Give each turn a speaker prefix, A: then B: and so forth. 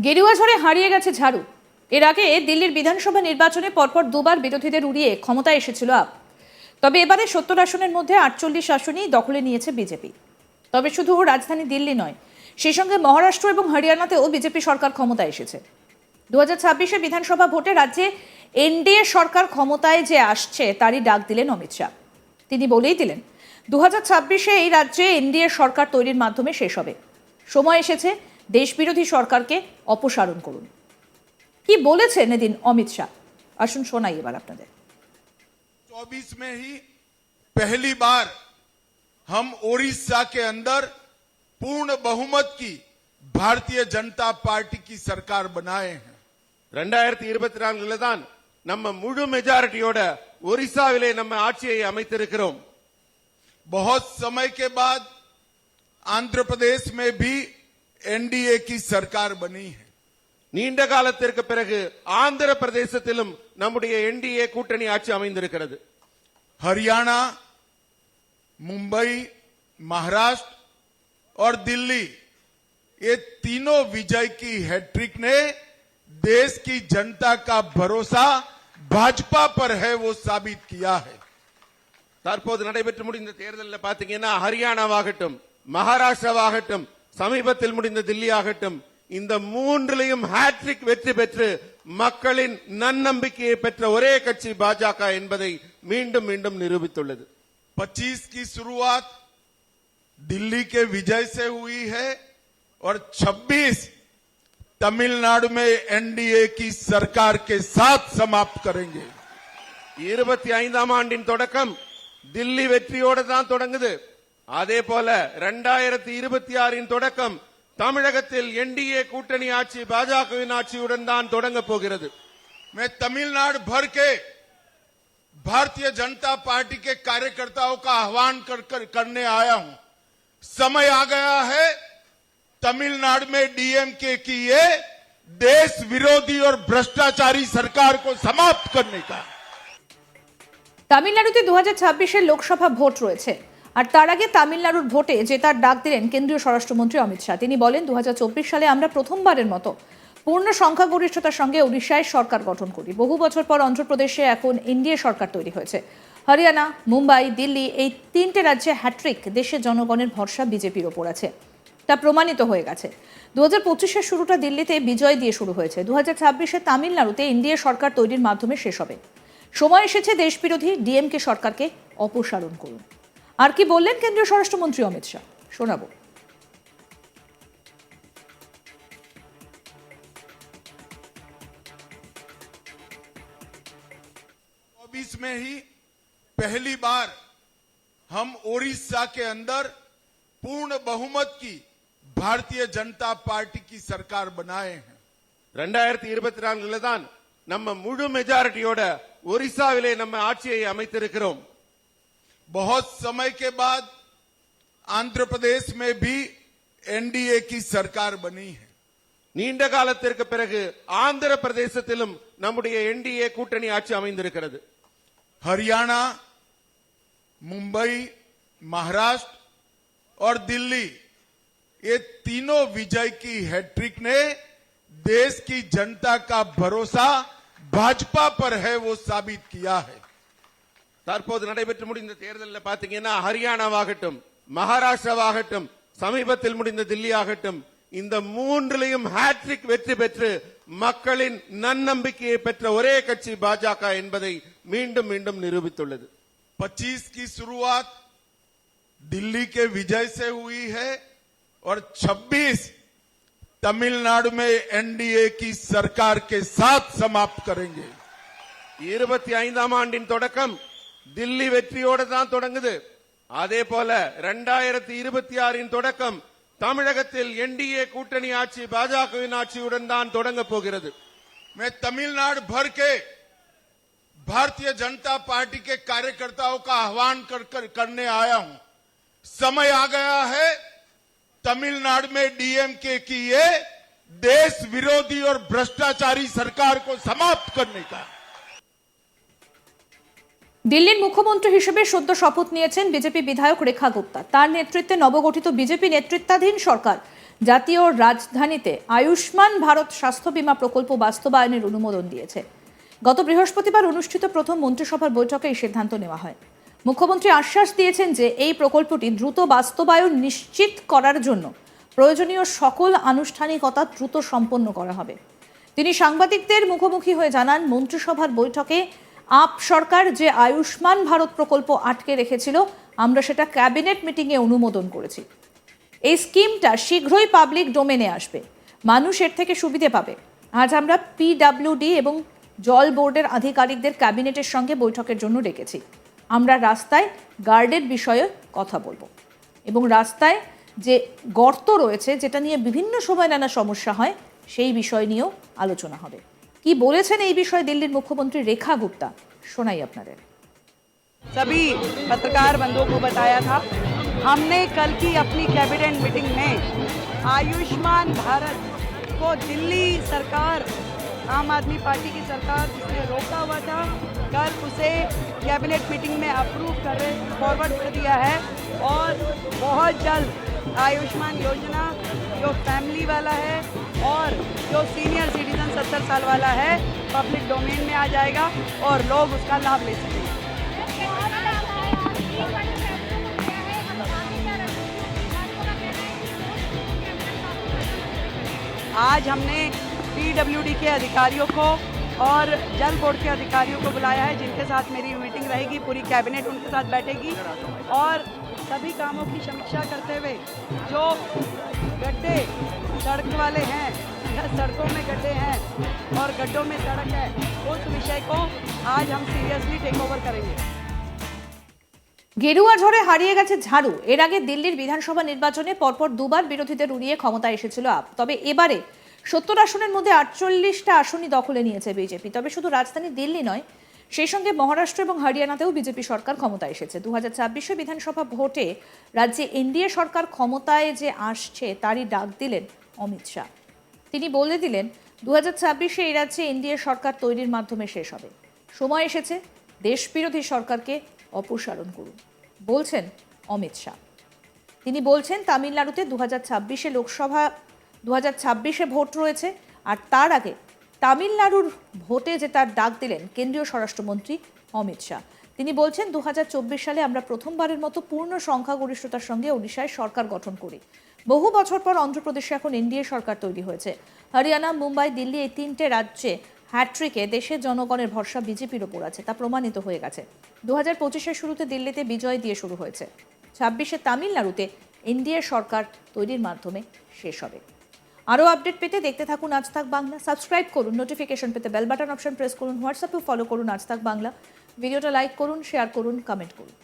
A: গেরুয়া ঝড়ে হারিয়ে গেছে ঝাড়ু। এর আগে দিল্লির বিধানসভা নির্বাচনে পরপর দুবার বিরোধীদের উড়িয়ে ক্ষমতায় এসেছিল আপ। তবে এবারে ৭০ আসনের মধ্যে ৪৮ আসনই দখলে নিয়েছে বিজেপি। তবে শুধু রাজধানী দিল্লি নয়, সেই সঙ্গে মহারাষ্ট্র এবং হরিয়ানাতেও বিজেপি সরকার ক্ষমতায় এসেছে। ২০২৬ বিধানসভা ভোটে রাজ্যে এনডিএ সরকার ক্ষমতায় যে আসছে তারই ডাক দিলেন অমিত শাহ। তিনি বলেই দিলেন ২০২৬ এই রাজ্যে এনডিএ সরকার তৈরির মাধ্যমে শেষ হবে। সময় এসেছে দেশবিরোধী সরকারকে অপসারণ করুন। কি বলেছেন এদিন অমিত শাহ, আসুন শোনাই এবার আপনাদের।
B: 24 में ही पहली बार हम ओडिशा के अंदर पूर्ण बहुमत की भारतीय जनता पार्टी की सरकार बनाए हैं।
C: 2024 தான் நம்ம முழு மெஜாரிட்டியோட ஒரிசாவிலே நம்ம ஆட்சியை அமைத்திருக்கிறோம்।
B: बहुत समय के बाद आंध्र प्रदेश में भी एनडीए की सरकार बनी है।
C: நீண்ட காலத்திற்கு பிறகு ஆந்திர பிரதேசத்திலும் நம்முடைய என்டிஏ கூட்டணி ஆட்சி அமைந்திருக்கிறது।
B: हरियाणा, मुंबई, महाराष्ट्र और दिल्ली, ये तीनों विजय की हैट्रिक ने देश की जनता का भरोसा भाजपा पर है वो साबित किया है।
C: தற்போது நடைபெற்று முடிந்த தேர்தலில் பாத்தீங்கன்னா ஹரியானாவாகட்டும், மகாராஷ்டிராவாகட்டும், சமீபத்தில் முடிந்த தில்லி ஆகட்டும், இந்த மூன்றிலையும் ஹேட்ரிக் வெற்றி பெற்று மக்களின் நன்னம்பிக்கையை பெற்ற ஒரே கட்சி பாஜக என்பதை மீண்டும் மீண்டும் நிரூபித்துள்ளது।
B: 25 की शुरुआत दिल्ली के विजय से हुई है और 26 तमिलनाडु में एनडीए की सरकार के साथ समाप्त करेंगे।
C: 25ஆம் ஆண்டின் தொடக்கம் தில்லி வெற்றியோடு தான் தொடங்குது। அதே போல 2026 தொடக்கம் தமிழகத்தில் என்டிஏ கூட்டணி ஆட்சி பாஜகவின் ஆட்சியுடன் தான் தொடங்க போகிறது।
B: मैं तमिलनाडु भर के भारतीय जनता पार्टी के कार्यकर्ताओं का आह्वान करने आया हूं। समय आ गया है तमिलनाडु में डीएमके की ये देश विरोधी और भ्रष्टाचारी सरकार को समाप्त करने का।
A: তামিলনাড়ুতে ২০২৬ লোকসভা ভোট রয়েছে, আর তার আগে তামিলনাড়ুর ভোটে জেতার ডাক দিলেন কেন্দ্রীয় স্বরাষ্ট্রমন্ত্রী অমিত শাহ। তিনি বলেন ২০২৪ সালে আমরা প্রথমবারের মতো পূর্ণ সংখ্যাগরিষ্ঠতার সঙ্গে ওড়িশায় সরকার গঠন করি। বহু বছর পর অন্ধ্রপ্রদেশে এখন এনডিএ সরকার তৈরি হয়েছে। হরিয়ানা, মুম্বাই, দিল্লি, এই তিনটে রাজ্যে হ্যাট্রিক। দেশের জনগণের ভরসা বিজেপির ওপর আছে, তা প্রমাণিত হয়ে গেছে। ২০২৫-এর শুরুটা দিল্লিতে বিজয় দিয়ে শুরু হয়েছে। ২০২৬-এ তামিলনাড়ুতে এনডিএ সরকার তৈরির মাধ্যমে শেষ হবে। সময় এসেছে দেশবিরোধী ডিএমকে সরকারকে অপসারণ করুন। আর কি বললেন কেন্দ্রীয় স্বরাষ্ট্রমন্ত্রী অমিত শাহ, শোনাবো।
B: 24 में ही पहली बार हम ओडिशा के अंदर पूर्ण बहुमत की भारतीय जनता पार्टी की सरकार बनाए हैं।
C: 2024 தான் நம்ம முழு மெஜாரிட்டியோட ஒரிசாவிலே நம்ம ஆட்சியை அமைத்திருக்கிறோம்।
B: बहुत समय के बाद आंध्र प्रदेश में भी एनडीए की सरकार बनी है।
C: நீண்ட காலத்திற்கு பிறகு ஆந்திர பிரதேசத்திலும் நம்முடைய என்டிஏ கூட்டணி ஆட்சி அமைந்திருக்கிறது।
B: हरियाणा, मुंबई, महाराष्ट्र और दिल्ली, ये तीनों विजय की हैट्रिक ने देश की जनता का भरोसा भाजपा पर है वो साबित किया है।
C: தற்போது நடைபெற்று முடிந்த தேர்தலில் பாத்தீங்கன்னா ஹரியானாவாகட்டும், மகாராஷ்டிராவாகட்டும், சமீபத்தில் முடிந்த தில்லி ஆகட்டும், இந்த மூன்றிலையும் ஹேட்ரிக் வெற்றி பெற்று மக்களின் நன்னம்பிக்கையை பெற்ற ஒரே கட்சி பாஜக என்பதை மீண்டும் மீண்டும் நிரூபித்துள்ளது।
B: 25 की शुरुआत दिल्ली के विजय से हुई है और 26 तमिलनाडु में एनडीए की सरकार के साथ समाप्त करेंगे।
C: 25ஆம் ஆண்டின் தொடக்கம் தில்லி வெற்றியோடு தான் தொடங்குது। அதே போல 2026 தொடக்கம் தமிழகத்தில் என்டிஏ கூட்டணி ஆட்சி பாஜகவின் ஆட்சியுடன் தான் தொடங்க போகிறது।
B: मैं तमिलनाडु भर के भारतीय जनता पार्टी के कार्यकर्ताओं का आह्वान करने आया हूं। समय आ गया है तमिलनाडु में डीएमके की ये देश विरोधी और भ्रष्टाचारी सरकार को समाप्त करने का।
A: দিল্লির মুখ্যমন্ত্রী হিসেবে সদ্য শপথ নিয়েছেন বিজেপি বিধায়ক রেখা গুপ্তা। তার নেতৃত্বে নবগঠিত বিজেপি নেতৃত্বাধীন সরকার জাতীয় রাজধানীতে আয়ুষ্মান ভারত স্বাস্থ্য বীমা প্রকল্প বাস্তবায়নের অনুমোদন দিয়েছে। গত বৃহস্পতিবার অনুষ্ঠিত প্রথম মন্ত্রিসভার বৈঠকে এই সিদ্ধান্ত নেওয়া হয়। মুখ্যমন্ত্রী আশ্বাস দিয়েছেন যে এই প্রকল্পটি দ্রুত বাস্তবায়ন নিশ্চিত করার জন্য প্রয়োজনীয় সকল আনুষ্ঠানিকতা দ্রুত সম্পন্ন করা হবে। তিনি সাংবাদিকদের মুখোমুখি হয়ে জানান, মন্ত্রিসভার বৈঠকে আপ সরকার যে আয়ুষ্মান ভারত প্রকল্প আটকে রেখেছিল, আমরা সেটা ক্যাবিনেট মিটিংয়ে অনুমোদন করেছি। এই স্কিমটা শীঘ্রই পাবলিক ডোমেনে আসবে, মানুষ এর থেকে সুবিধে পাবে। আজ আমরা পিডব্লিউডি এবং জল বোর্ডের আধিকারিকদের ক্যাবিনেটের সঙ্গে বৈঠকের জন্য ডেকেছি। আমরা রাস্তায় গার্ডের বিষয়ে কথা বলবো এবং রাস্তায় যে গর্ত রয়েছে, যেটা নিয়ে বিভিন্ন সময় নানা সমস্যা হয়, সেই বিষয় নিয়েও আলোচনা হবে। কি বলেছেন এই বিষয়ে দিল্লির মুখ্যমন্ত্রী রেখা গুপ্তা, শোনাই আপনাদের।
D: सभी पत्रकार बंधुओं को बताया था, हमने कल की अपनी कैबिनेट मीटिंग में आयुष्मान भारत को दिल्ली सरकार, आम आदमी पार्टी की सरकार जिसने रोका हुआ था, कल उसे कैबिनेट मीटिंग में अप्रूव कर फॉरवर्ड कर दिया है और बहुत जल्द आयुष्मान योजना जो फैमिली वाला है और जो सीनियर सिटीजन 70 साल वाला है, पब्लिक डोमेन में आ जाएगा और लोग उसका लाभ ले सकेंगे। आज हमने पीडब्ल्यूडी के अधिकारियों को और जल बोर्ड के अधिकारियों को बुलाया है, जिनके साथ मेरी मीटिंग रहेगी। पूरी कैबिनेट उनके साथ बैठेगी और सभी कामों की समीक्षा करते हुए जो गड्ढे सड़क वाले हैं या सड़कों में गड्ढे हैं और गड्ढों में सड़क है, उस विषय को आज हम सीरियसली टेक ओवर करेंगे।
A: গেরুয়া ঝড়ে হারিয়ে গেছে ঝাড়ু। এর আগে দিল্লির বিধানসভা নির্বাচনে পরপর দুবার বিরোধীদের উড়িয়ে ক্ষমতায় এসেছিল আপ। তবে এবারে 70 আসনের মধ্যে 48টা আসনই দখলে নিয়েছে বিজেপি। তবে শুধু রাজধানী দিল্লি নয়, সেই সঙ্গে মহারাষ্ট্র এবং হরিয়ানাতেও বিজেপি সরকার ক্ষমতায় এসেছে। 2024 বিধানসভা ভোটে রাজ্যে এনডিএ সরকার ক্ষমতায় যে আসছে, তারই ডাক দিলেন অমিত শাহ। তিনি বলে দিলেন, 2024 এই রাজ্যে এনডিএ সরকার তৈরির মাধ্যমে শেষ হবে। সময় এসেছে দেশবিরোধী সরকারকে অপসারণ করুন, বলছেন অমিত শাহ। তিনি বলছেন, তামিলনাড়ুতে 2026 লোকসভা 2026 ভোট রয়েছে, আর তার আগে তামিলনাড়ুর ভোটে যে তার ডাক দিলেন কেন্দ্রীয় স্বরাষ্ট্রমন্ত্রী অমিত শাহ। তিনি বলছেন, 2024 সালে আমরা প্রথমবারের মতো পূর্ণ সংখ্যাগরিষ্ঠতার সঙ্গে ওড়িশায় সরকার গঠন করি। বহু বছর পর অন্ধ্রপ্রদেশে এখন এনডিএ সরকার তৈরি হয়েছে। হরিয়ানা, মুম্বাই, দিল্লি এই 3টে রাজ্যে হ্যাট্রিকে দেশের জনগণের ভরসা বিজেপির ওপর আছে, তা প্রমাণিত হয়ে গেছে। 2025 শুরুতে দিল্লিতে বিজয় দিয়ে শুরু হয়েছে। 26 তামিলনাড়ুতে এনডিএ সরকার তৈরির মাধ্যমে শেষ হবে। আরও আপডেট পেতে দেখতে থাকুন আজ তাক বাংলা। সাবস্ক্রাইব করুন, নোটিফিকেশন পেতে বেল বাটন অপশন প্রেস করুন, হোয়াটসঅ্যাপেও ফলো করুন আজ তাক বাংলা। ভিডিওটা লাইক করুন, শেয়ার করুন, কমেন্ট করুন।